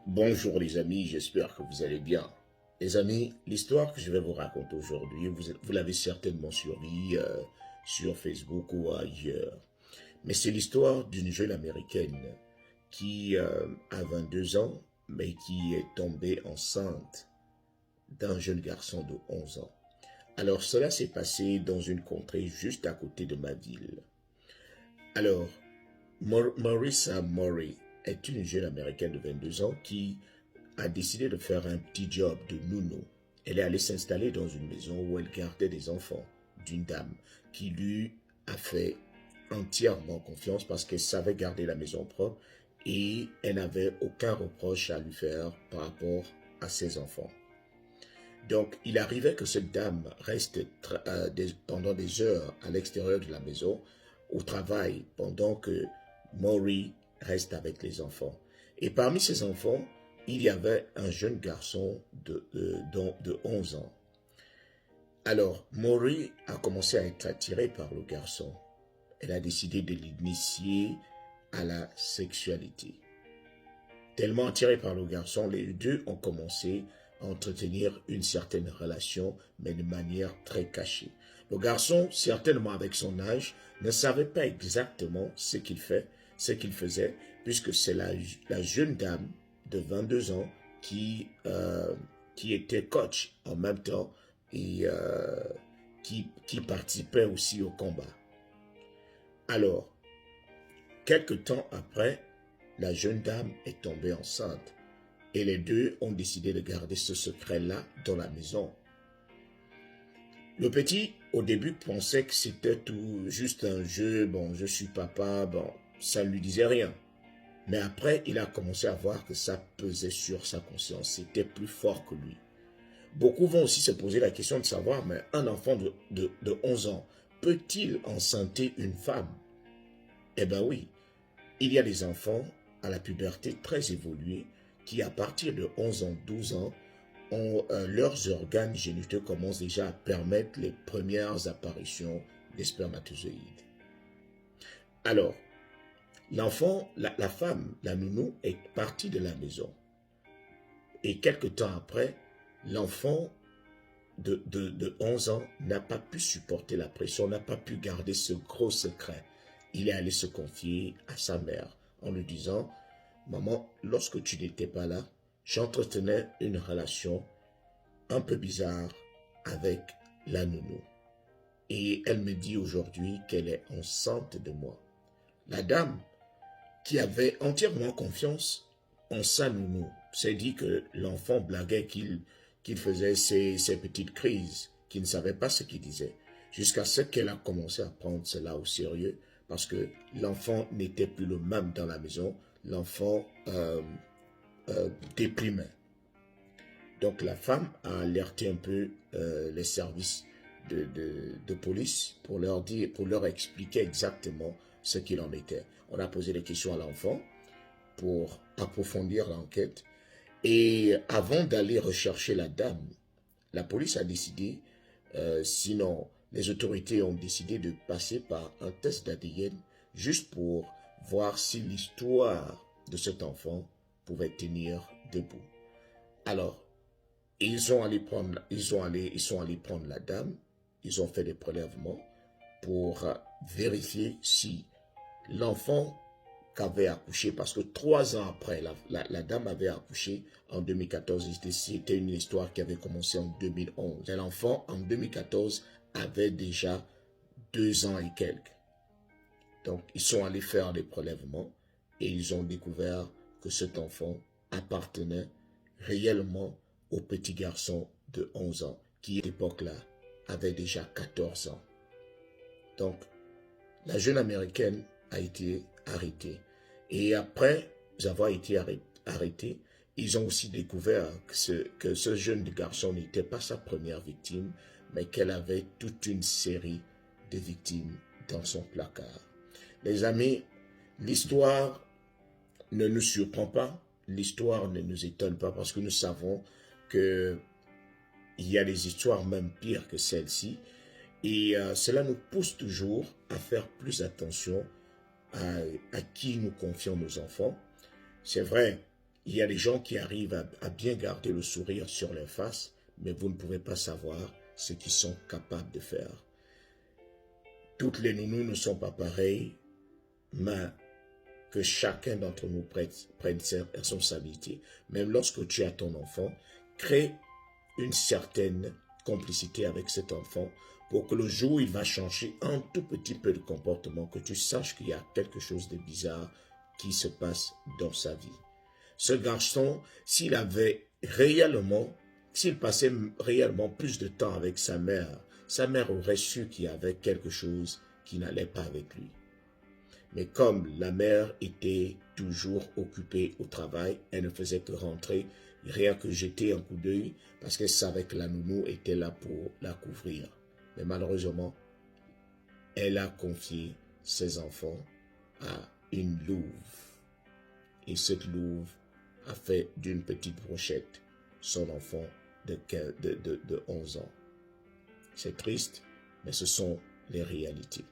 Bonjour les amis, j'espère que vous allez bien. Les amis, l'histoire que je vais vous raconter aujourd'hui, vous l'avez certainement suivie sur Facebook ou ailleurs. Mais c'est l'histoire d'une jeune américaine qui a 22 ans, mais qui est tombée enceinte d'un jeune garçon de 11 ans. Alors cela s'est passé dans une contrée juste à côté de ma ville. Alors, Marissa Murray est une jeune américaine de 22 ans qui a décidé de faire un petit job de nounou. Elle est allée s'installer dans une maison où elle gardait des enfants d'une dame qui lui a fait entièrement confiance parce qu'elle savait garder la maison propre et elle n'avait aucun reproche à lui faire par rapport à ses enfants. Donc, il arrivait que cette dame reste pendant des heures à l'extérieur de la maison, au travail, pendant que Maury reste avec les enfants. Et parmi ces enfants, il y avait un jeune garçon de 11 ans. Alors, Maury a commencé à être attirée par le garçon. Elle a décidé de l'initier à la sexualité. Tellement attirés par le garçon, les deux ont commencé à entretenir une certaine relation, mais de manière très cachée. Le garçon, certainement avec son âge, ne savait pas exactement ce qu'il faisait, puisque c'est la jeune dame de 22 ans qui était coach en même temps et qui participait aussi au combat. Alors, quelque temps après, la jeune dame est tombée enceinte et les deux ont décidé de garder ce secret-là dans la maison. Le petit, au début, pensait que c'était tout juste un jeu. Bon, je suis papa, bon, ça ne lui disait rien. Mais après, il a commencé à voir que ça pesait sur sa conscience. C'était plus fort que lui. Beaucoup vont aussi se poser la question de savoir, mais un enfant de 11 ans, peut-il enceinte une femme? Eh bien oui, il y a des enfants à la puberté très évoluée qui, à partir de 11 ans, 12 ans, leurs organes génitaux commencent déjà à permettre les premières apparitions des spermatozoïdes. Alors, l'enfant, la femme, la nounou, est partie de la maison. Et quelque temps après, l'enfant de 11 ans n'a pas pu supporter la pression, n'a pas pu garder ce gros secret. Il est allé se confier à sa mère en lui disant « Maman, lorsque tu n'étais pas là, j'entretenais une relation un peu bizarre avec la nounou. Et elle me dit aujourd'hui qu'elle est enceinte de moi. » La dame, qui avait entièrement confiance en sa nounou, s'est dit que l'enfant blaguait, qu'il faisait ses petites crises, qu'il ne savait pas ce qu'il disait, jusqu'à ce qu'elle a commencé à prendre cela au sérieux, parce que l'enfant n'était plus le même dans la maison, l'enfant déprimait. Donc la femme a alerté un peu les services de police pour leur expliquer exactement ce qu'il en était. On a posé des questions à l'enfant pour approfondir l'enquête. Et avant d'aller rechercher la dame, la police a décidé, sinon les autorités ont décidé de passer par un test d'ADN juste pour voir si l'histoire de cet enfant pouvait tenir debout. Alors, ils sont allés prendre la dame, ils ont fait des prélèvements pour vérifier si l'enfant qu'avait accouché, parce que 3 ans après, la dame avait accouché en 2014, c'était une histoire qui avait commencé en 2011. Et l'enfant, en 2014, avait déjà 2 ans et quelques. Donc, ils sont allés faire des prélèvements et ils ont découvert que cet enfant appartenait réellement au petit garçon de 11 ans, qui à cette époque-là avait déjà 14 ans. Donc, la jeune américaine a été arrêtée. Et après avoir été arrêtée, ils ont aussi découvert que ce jeune garçon n'était pas sa première victime, mais qu'elle avait toute une série de victimes dans son placard. Les amis, l'histoire ne nous surprend pas, l'histoire ne nous étonne pas parce que nous savons qu'il y a des histoires même pires que celle-ci. Et cela nous pousse toujours à faire plus attention à qui nous confions nos enfants. C'est vrai, Il y a des gens qui arrivent à bien garder le sourire sur leur face, mais vous ne pouvez pas savoir ce qu'ils sont capables de faire. Toutes les nounous ne sont pas pareilles, mais que chacun d'entre nous prenne ses responsabilités. Même lorsque tu as ton enfant, crée une certaine complicité avec cet enfant pour que le jour où il va changer un tout petit peu de comportement, que tu saches qu'il y a quelque chose de bizarre qui se passe dans sa vie. Ce garçon, s'il passait réellement plus de temps avec sa mère aurait su qu'il y avait quelque chose qui n'allait pas avec lui. Mais comme la mère était toujours occupée au travail, elle ne faisait que rentrer, rien que jeter un coup d'œil, parce qu'elle savait que la nounou était là pour la couvrir. Mais malheureusement, elle a confié ses enfants à une louve. Et cette louve a fait d'une petite brochette son enfant de 11 ans. C'est triste, mais ce sont les réalités.